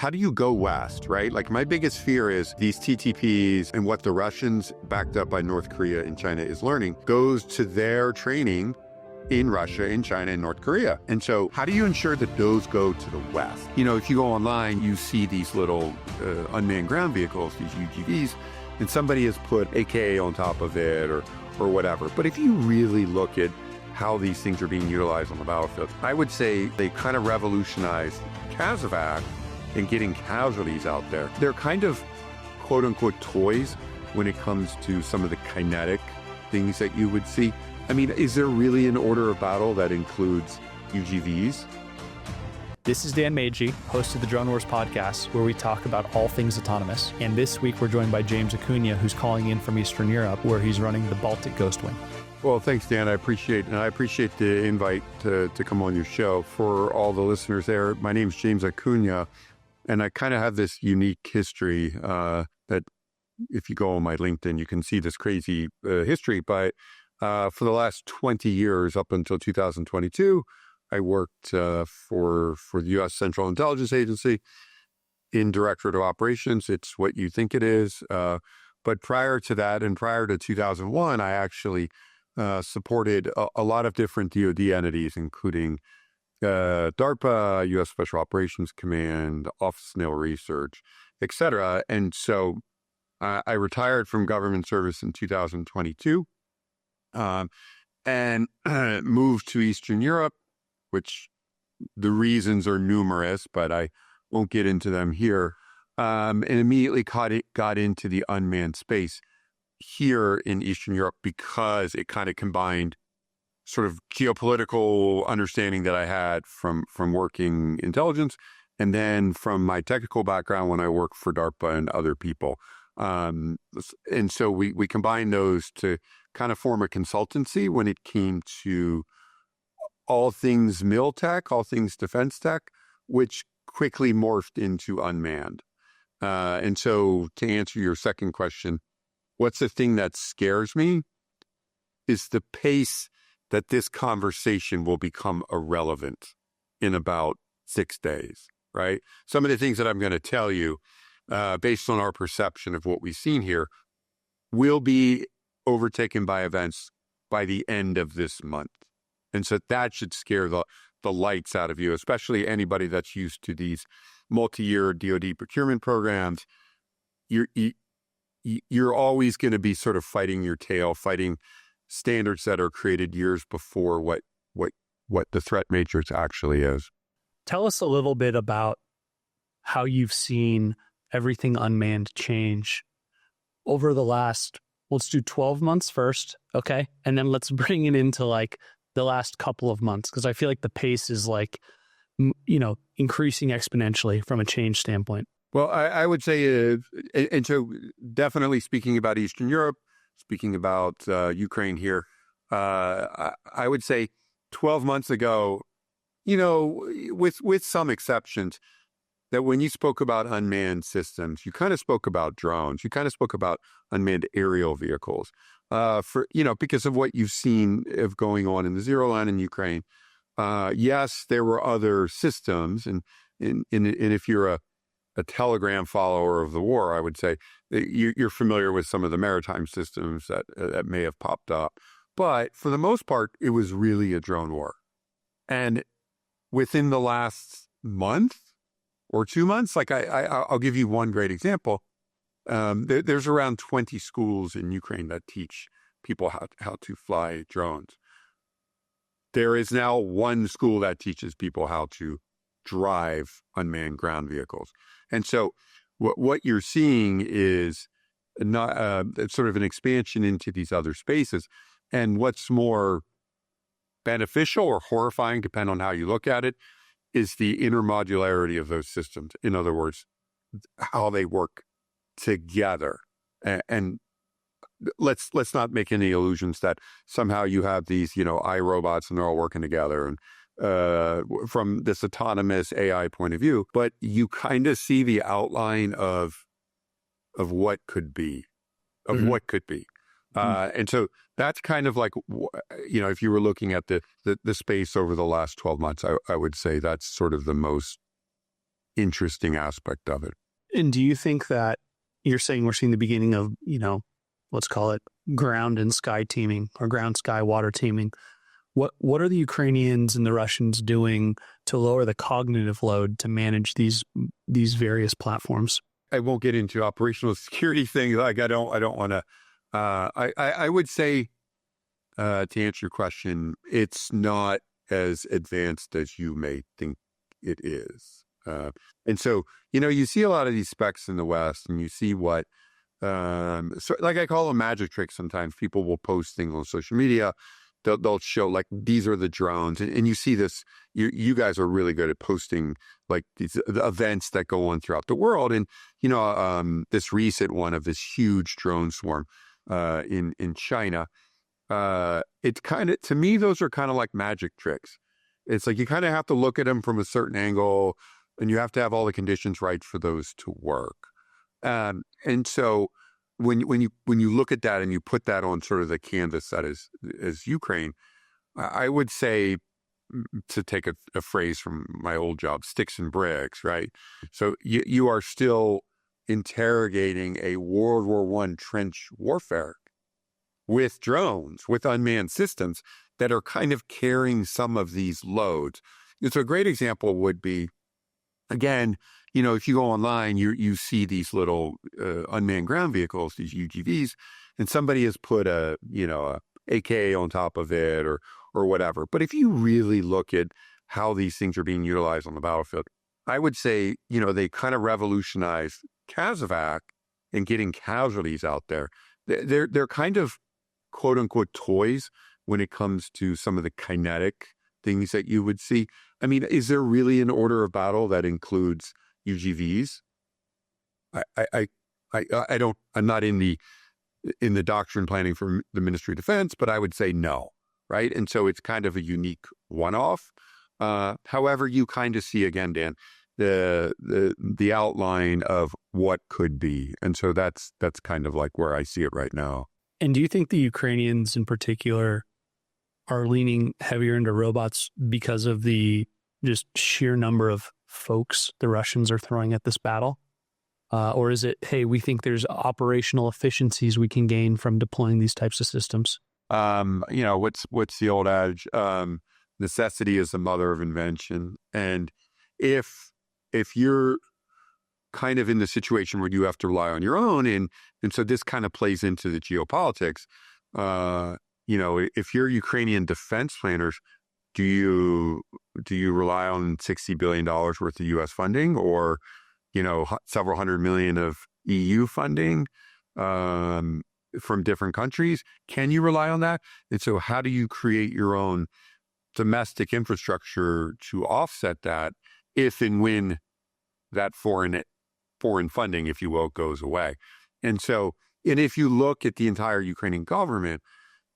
how do you go west, right? Like my biggest fear is these TTPs and what the Russians, backed up by North Korea and China, is learning goes to their training in Russia, in China, and North Korea. And so how do you ensure that those go to the West? You know, if you go online, you see these little unmanned ground vehicles, these UGVs, and somebody has put AKA on top of it or whatever. But if you really look at how these things are being utilized on the battlefield, I would say they kind of revolutionized CASEVAC and getting casualties out there. They're kind of quote unquote toys when it comes to some of the kinetic things that you would see. I mean, is there really an order of battle that includes UGVs? This is Dan Meiji, host of the Drone Wars podcast, where we talk about all things autonomous. And this week we're joined by James Acuna, who's calling in from Eastern Europe, where he's running the Baltic Ghostwing. Well, thanks, Dan. I appreciate the invite to come on your show. For all the listeners there, my name's James Acuna, and I kind of have this unique history that if you go on my LinkedIn, you can see this crazy history. But for the last 20 years, up until 2022, I worked for the U.S. Central Intelligence Agency in Directorate of Operations. It's what you think it is. But prior to that, and prior to 2001, I actually supported a lot of different DoD entities, including DARPA, U.S. Special Operations Command, Office of Naval Research, etc. And so I retired from government service in 2022 and moved to Eastern Europe, which the reasons are numerous, but I won't get into them here, and immediately got into the unmanned space here in Eastern Europe because it kind of combined sort of geopolitical understanding that I had from working intelligence and then from my technical background when I worked for DARPA and other people. And so we combined those to kind of form a consultancy when it came to all things mil tech, all things defense tech, which quickly morphed into unmanned. And so to answer your second question, what's the thing that scares me is the pace that this conversation will become irrelevant in about 6 days, right? Some of the things that I'm going to tell you, based on our perception of what we've seen here, will be overtaken by events by the end of this month. And so that should scare the lights out of you, especially anybody that's used to these multi-year DoD procurement programs. You're always going to be sort of fighting your tail, fighting standards that are created years before what the threat matrix actually is. Tell us a little bit about how you've seen everything unmanned change over the last, let's do 12 months first, okay? And then let's bring it into like the last couple of months, because I feel like the pace is like, increasing exponentially from a change standpoint. Well, I would say, and so definitely speaking about Eastern Europe, speaking about Ukraine here, I would say 12 months ago, with some exceptions, that when you spoke about unmanned systems, you kind of spoke about drones, you kind of spoke about unmanned aerial vehicles, because of what you've seen of going on in the Zero Line in Ukraine. Yes, there were other systems, and if you're a telegram follower of the war, I would say you're familiar with some of the maritime systems that may have popped up. But for the most part, it was really a drone war. And within the last month or 2 months, like I'll give you one great example. There's around 20 schools in Ukraine that teach people how to fly drones. There is now one school that teaches people how to drive unmanned ground vehicles. And so what you're seeing is not sort of an expansion into these other spaces. And what's more beneficial or horrifying, depending on how you look at it, is the intermodularity of those systems. In other words, how they work together. And let's not make any illusions that somehow you have these, iRobots and they're all working together and from this autonomous AI point of view, but you kind of see the outline of what could be, what could be. And so that's kind of like, if you were looking at the space over the last 12 months, I would say that's sort of the most interesting aspect of it. And do you think that you're saying we're seeing the beginning of, let's call it ground and sky teaming, or ground, sky, water teaming? What are the Ukrainians and the Russians doing to lower the cognitive load to manage these various platforms? I won't get into operational security things. Like I don't want to. I would say, to answer your question, it's not as advanced as you may think it is. And so, you see a lot of these specs in the West, and you see what, so like I call them magic tricks. Sometimes people will post things on social media. They'll show like, these are the drones. And you see this, you guys are really good at posting like these events that go on throughout the world. And, this recent one of this huge drone swarm in China, it's kind of, to me, those are kind of like magic tricks. It's like you kind of have to look at them from a certain angle, and you have to have all the conditions right for those to work. And so when you look at that and you put that on sort of the canvas that is Ukraine, I would say, to take a phrase from my old job, sticks and bricks, right? So you are still interrogating a World War I trench warfare with drones, with unmanned systems that are kind of carrying some of these loads. It's a great example would be, again, if you go online, you see these little unmanned ground vehicles, these UGVs, and somebody has put a AK on top of it or whatever. But if you really look at how these things are being utilized on the battlefield, I would say, they kind of revolutionized CASEVAC and getting casualties out there. They're kind of quote unquote toys when it comes to some of the kinetic things that you would see. I mean, is there really an order of battle that includes UGVs? I don't, I'm not in the doctrine planning for the Ministry of Defense, but I would say no, right? And so it's kind of a unique one-off. However, you kind of see again, Dan, the outline of what could be. And so that's kind of like where I see it right now. And do you think the Ukrainians in particular are leaning heavier into robots because of the just sheer number of folks the Russians are throwing at this battle? Or is it, hey, we think there's operational efficiencies we can gain from deploying these types of systems? What's the old adage? Necessity is the mother of invention. And if you're kind of in the situation where you have to rely on your own, and so this kind of plays into the geopolitics, if you're Ukrainian defense planners, do you rely on $60 billion worth of U.S. funding, or several hundred million of EU funding from different countries? Can you rely on that? And so how do you create your own domestic infrastructure to offset that if and when that foreign funding, if you will, goes away? And so, and if you look at the entire Ukrainian government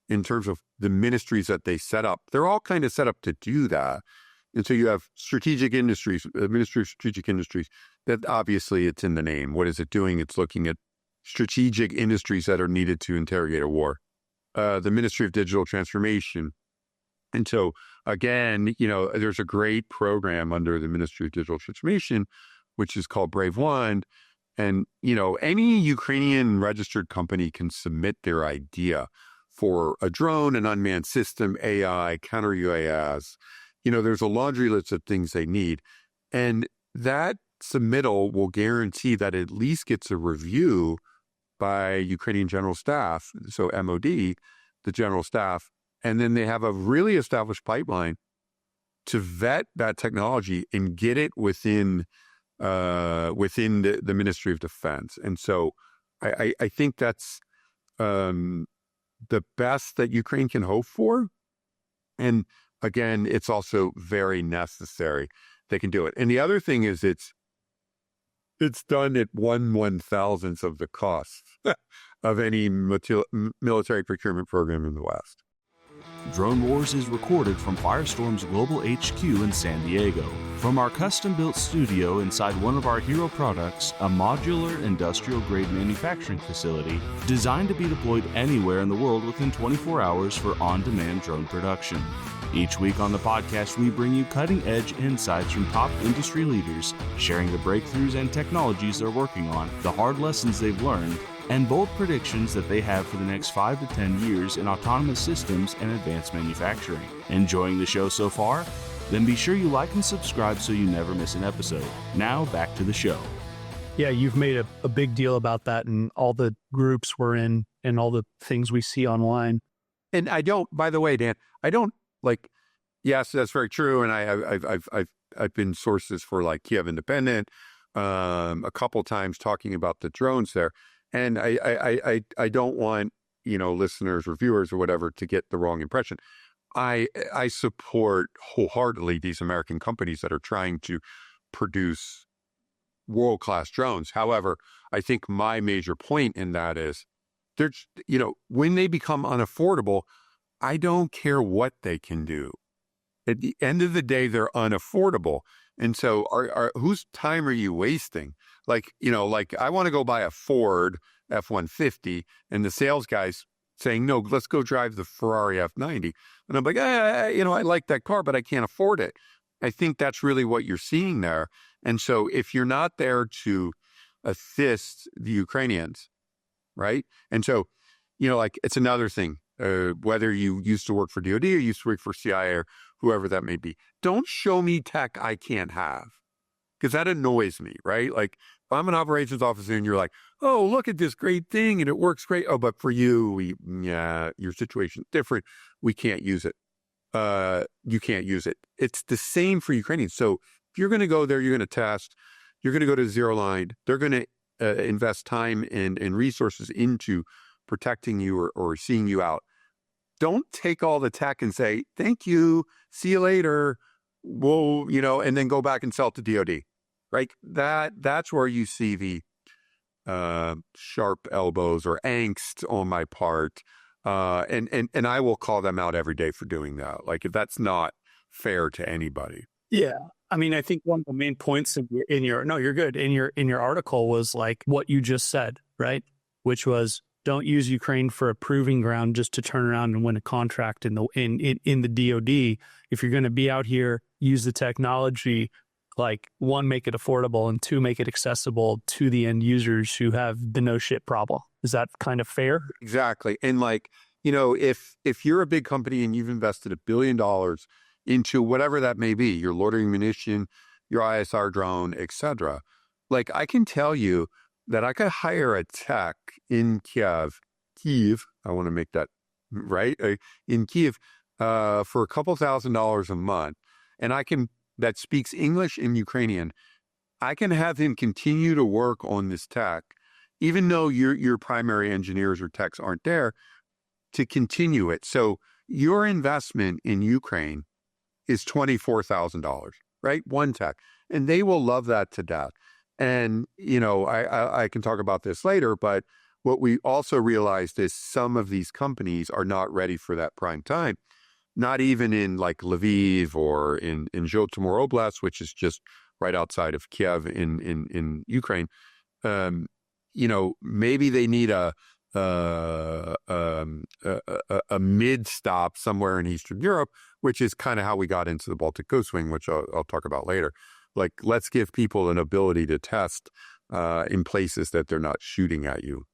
in terms of the ministries that they set up, they're all kind of set up to do that. And so you have strategic industries, the Ministry of Strategic Industries, that obviously it's in the name. What is it doing? It's looking at strategic industries that are needed to interrogate a war. The Ministry of Digital Transformation. And so, again, there's a great program under the Ministry of Digital Transformation, which is called Brave One. And, any Ukrainian registered company can submit their idea for a drone, an unmanned system, AI, counter UAS. There's a laundry list of things they need. And that submittal will guarantee that it at least gets a review by Ukrainian General Staff, so MOD, the General Staff. And then they have a really established pipeline to vet that technology and get it within the Ministry of Defense. And so I think that's the best that Ukraine can hope for. And again, it's also very necessary. They can do it. And the other thing is it's done at 1/1000th of the cost of any military procurement program in the West. Drone Wars is recorded from Firestorm's global HQ in San Diego. From our custom-built studio inside one of our hero products, a modular industrial-grade manufacturing facility designed to be deployed anywhere in the world within 24 hours for on-demand drone production. Each week on the podcast, we bring you cutting-edge insights from top industry leaders, sharing the breakthroughs and technologies they're working on, the hard lessons they've learned, and bold predictions that they have for the next 5 to 10 years in autonomous systems and advanced manufacturing. Enjoying the show so far? Then be sure you like and subscribe so you never miss an episode. Now, back to the show. Yeah, you've made a big deal about that in all the groups we're in and all the things we see online. And I don't, by the way, Dan, I don't like, yes, that's very true. And I've been sources for like Kiev Independent a couple times talking about the drones there. And I don't want, listeners or viewers or whatever to get the wrong impression. I support wholeheartedly these American companies that are trying to produce world-class drones. However, I think my major point in that is there's, when they become unaffordable, I don't care what they can do. At the end of the day, they're unaffordable. And so whose time are you wasting? Like I want to go buy a Ford F-150 and the sales guy's saying, no, let's go drive the Ferrari F-90. And I'm like, I like that car, but I can't afford it. I think that's really what you're seeing there. And so if you're not there to assist the Ukrainians, right? And so, it's another thing, whether you used to work for DOD or used to work for CIA or whoever that may be, don't show me tech I can't have, because that annoys me, right? Like if I'm an operations officer and you're like, oh, look at this great thing and it works great. Oh, but for you, your situation's different. We can't use it. You can't use it. It's the same for Ukrainians. So if you're going to go there, you're going to test, you're going to go to zero line. They're going to invest time and resources into protecting you or seeing you out. Don't take all the tech and say, thank you, see you later. Whoa, and then go back and sell it to DOD, right? That's where you see the sharp elbows or angst on my part. And I will call them out every day for doing that. Like if that's not fair to anybody. Yeah. I mean, I think one of the main points you're good. In your article was like what you just said, right? Which was don't use Ukraine for a proving ground just to turn around and win a contract in the DOD. If you're going to be out here, use the technology, like one, make it affordable, and two, make it accessible to the end users who have the no shit problem. Is that kind of fair? Exactly. And if you're a big company and you've invested $1 billion into whatever that may be, your loitering munition, your ISR drone, etc. Like I can tell you that I could hire a tech in Kiev, I want to make that right, in Kiev for a couple $1,000s a month. And that speaks English and Ukrainian. I can have him continue to work on this tech, even though your primary engineers or techs aren't there, to continue it. So your investment in Ukraine is $24,000, right? One tech. And they will love that to death. And, I can talk about this later, but what we also realized is some of these companies are not ready for that prime time, not even in like Lviv or in Zhytomyr Oblast, which is just right outside of Kiev in Ukraine. Maybe they need a mid stop somewhere in Eastern Europe, which is kind of how we got into the Baltic Coast Swing, which I'll talk about later. Like, let's give people an ability to test in places that they're not shooting at you.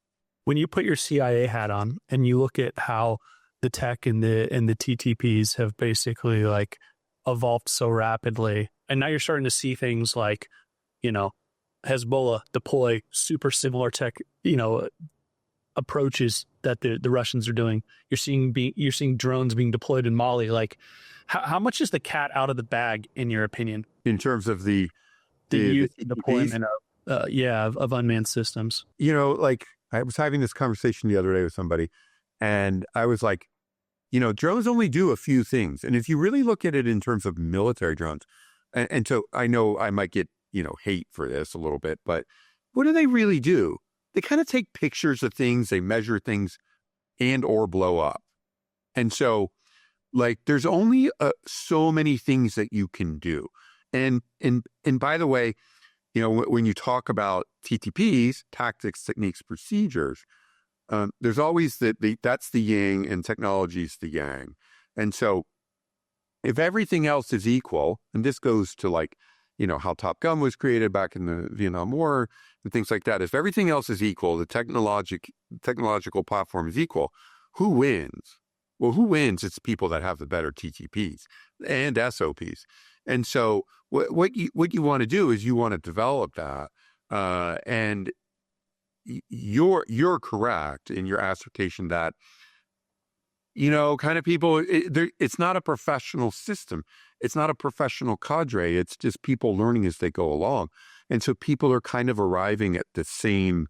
When you put your CIA hat on and you look at how the tech and the TTPs have basically like evolved so rapidly, and now you're starting to see things like, Hezbollah deploy super similar tech, approaches that the Russians are doing. You're seeing drones being deployed in Mali. Like, how much is the cat out of the bag in your opinion? In terms of the use and deployment of unmanned systems. I was having this conversation the other day with somebody, and I was like, drones only do a few things. And if you really look at it in terms of military drones, and so I know I might get, hate for this a little bit, but what do they really do? They kind of take pictures of things, they measure things and or blow up. And so there's only so many things that you can do. And by the way, when you talk about TTPs, tactics, techniques, procedures, there's always that's the yin and technology's the yang. And so if everything else is equal, and this goes to like, how Top Gun was created back in the Vietnam War and things like that. If everything else is equal, the technological platform is equal, who wins? Well, who wins? It's people that have the better TTPs and SOPs. And so what you want to do is you want to develop that. And you're correct in your assertion that, kind of people, it's not a professional system. It's not a professional cadre. It's just people learning as they go along. And so people are kind of arriving at the same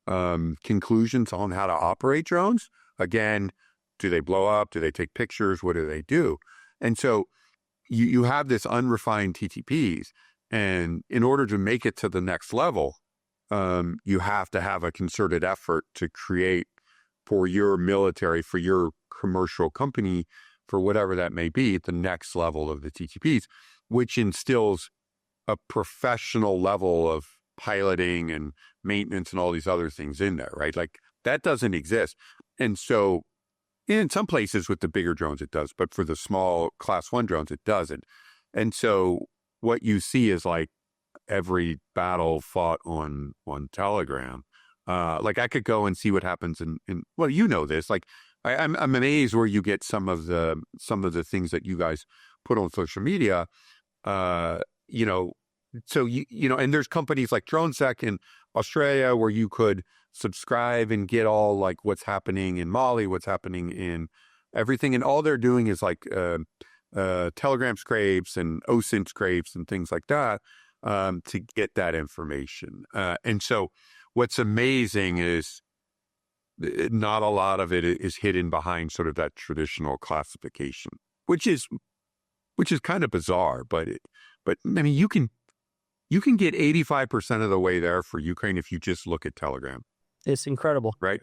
conclusions on how to operate drones. Again, do they blow up? Do they take pictures? What do they do? And so you have this unrefined TTPs. And in order to make it to the next level, you have to have a concerted effort to create for your military, for your commercial company, for whatever that may be, the next level of the TTPs, which instills a professional level of piloting and maintenance and all these other things in there, right? Like that doesn't exist. And so in some places with the bigger drones, it does, but for the small class 1 drones, it doesn't. And so what you see is like every battle fought on Telegram. Like I could go and see what happens in well, this, like I'm amazed where you get some of the things that you guys put on social media, so and there's companies like DroneSec in Australia where you could subscribe and get all like what's happening in Mali, what's happening in everything. And all they're doing is like Telegram scrapes and OSINT scrapes and things like that to get that information. And so what's amazing is not a lot of it is hidden behind sort of that traditional classification, which is kind of bizarre. But I mean, you can get 85% of the way there for Ukraine if you just look at Telegram. It's incredible, right?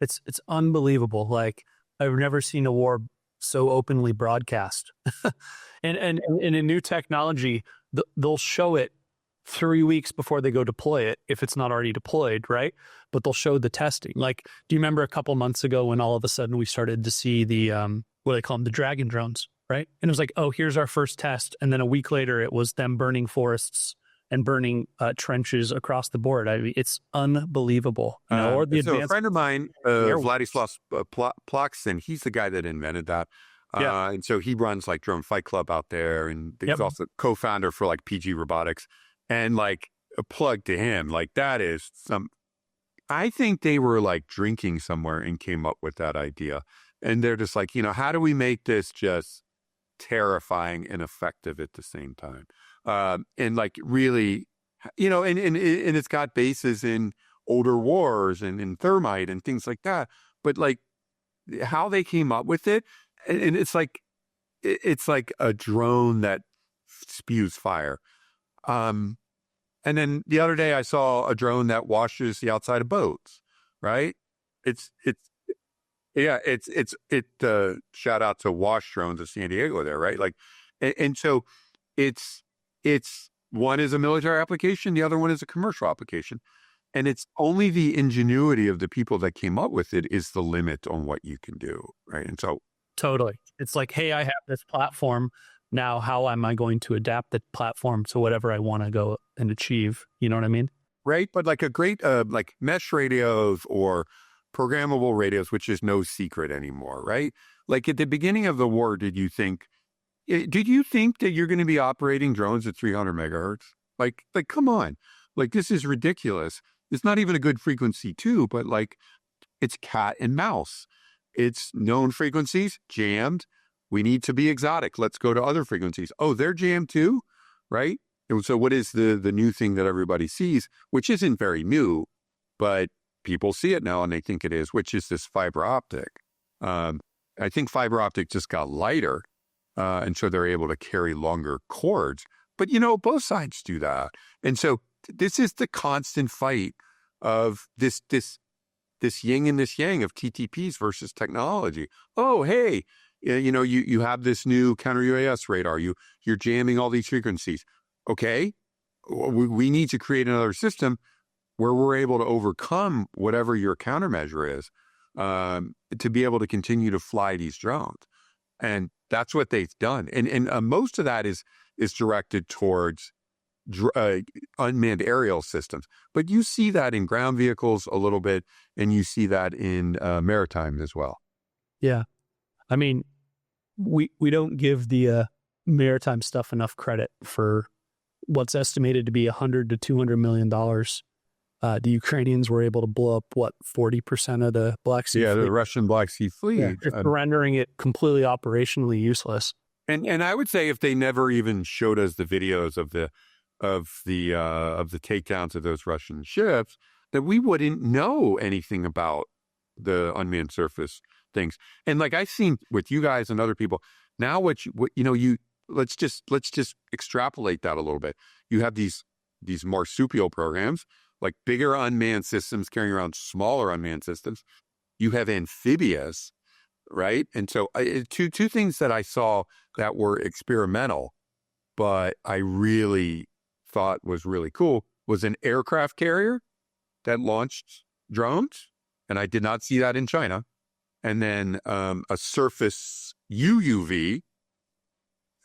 It's unbelievable. Like I've never seen a war so openly broadcast, and in a new technology, they'll show it 3 weeks before they go deploy it, if it's not already deployed, right? But they'll show the testing. Like, do you remember a couple months ago when all of a sudden we started to see the, what do they call them? The Dragon drones, right? And it was like, oh, here's our first test. And then a week later, it was them burning forests and burning trenches across the board. I mean, it's unbelievable. So a friend of mine, Vladislav Plaksin, he's the guy that invented that. And so he runs like Drone Fight Club out there. And he's also co-founder for like PG Robotics. And like a plug to him, like that is I think they were like drinking somewhere and came up with that idea. And they're just like, how do we make this just terrifying and effective at the same time? And like really, and it's got bases in older wars and in thermite and things like that. But like how they came up with it, and it's like a drone that spews fire. And then the other day I saw a drone that washes the outside of boats, right? Shout out to Wash Drones of San Diego there, right? Like, and so it's one is a military application, the other one is a commercial application. And it's only the ingenuity of the people that came up with it is the limit on what you can do, right? And so totally, it's like, hey, I have this platform. Now, how am I going to adapt the platform to whatever I want to go and achieve? You know what I mean? Right. But like a great like mesh radios or programmable radios, which is no secret anymore, right? Like at the beginning of the war, did you think that you're going to be operating drones at 300 megahertz? Like, come on. Like, this is ridiculous. It's not even a good frequency too, but like it's cat and mouse. It's known frequencies, jammed. We need to be exotic. Let's go to other frequencies. Oh, they're jammed too, right? And so what is the new thing that everybody sees, which isn't very new, but people see it now and they think it is, which is this fiber optic. I think fiber optic just got lighter, and so they're able to carry longer cords. But, both sides do that. And so this is the constant fight of this yin and this yang of TTPs versus technology. Oh, hey, you have this new counter UAS radar. You're jamming all these frequencies. Okay, we need to create another system where we're able to overcome whatever your countermeasure is to be able to continue to fly these drones. And That's what they've done. And most of that is directed towards unmanned aerial systems. But you see that in ground vehicles a little bit, and you see that in maritime as well. Yeah. I mean, we don't give the maritime stuff enough credit for what's estimated to be $100 to $200 million. The Ukrainians were able to blow up, 40% of the Black Sea fleet? The Russian Black Sea fleet. Just rendering it completely operationally useless. And I would say if they never even showed us the videos of the takedowns of those Russian ships, that we wouldn't know anything about the unmanned surface things. And like I've seen with you guys and other people, now let's just extrapolate that a little bit. You have these marsupial programs, like bigger unmanned systems carrying around smaller unmanned systems. You have amphibious, right? And so two things that I saw that were experimental, but I really thought was really cool, was an aircraft carrier that launched drones, and I did not see that in China. And then a surface UUV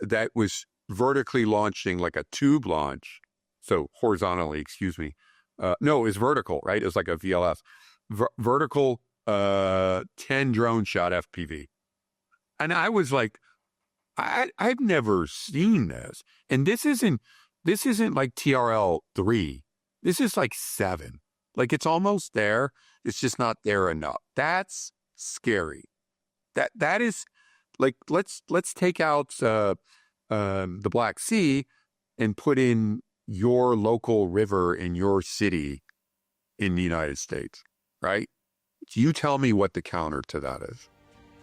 that was vertically launching, like a tube launch. So horizontally, excuse me. No, it was vertical, right? It was like a VLF. Vertical 10 drone shot FPV. And I was like, I've never seen this. And this isn't like TRL-3. This is like 7. Like it's almost there. It's just not there enough. That's scary. That is like, let's take out the Black Sea and put in your local river in your city in the United States, right? You tell me what the counter to that is.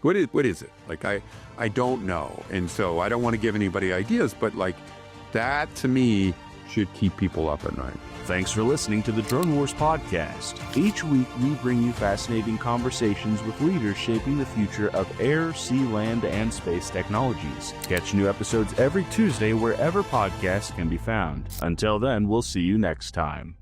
What is it? Like, I don't know. And so I don't want to give anybody ideas, but like that to me should keep people up at night. Thanks for listening to the Drone Wars podcast. Each week, we bring you fascinating conversations with leaders shaping the future of air, sea, land, and space technologies. Catch new episodes every Tuesday wherever podcasts can be found. Until then, we'll see you next time.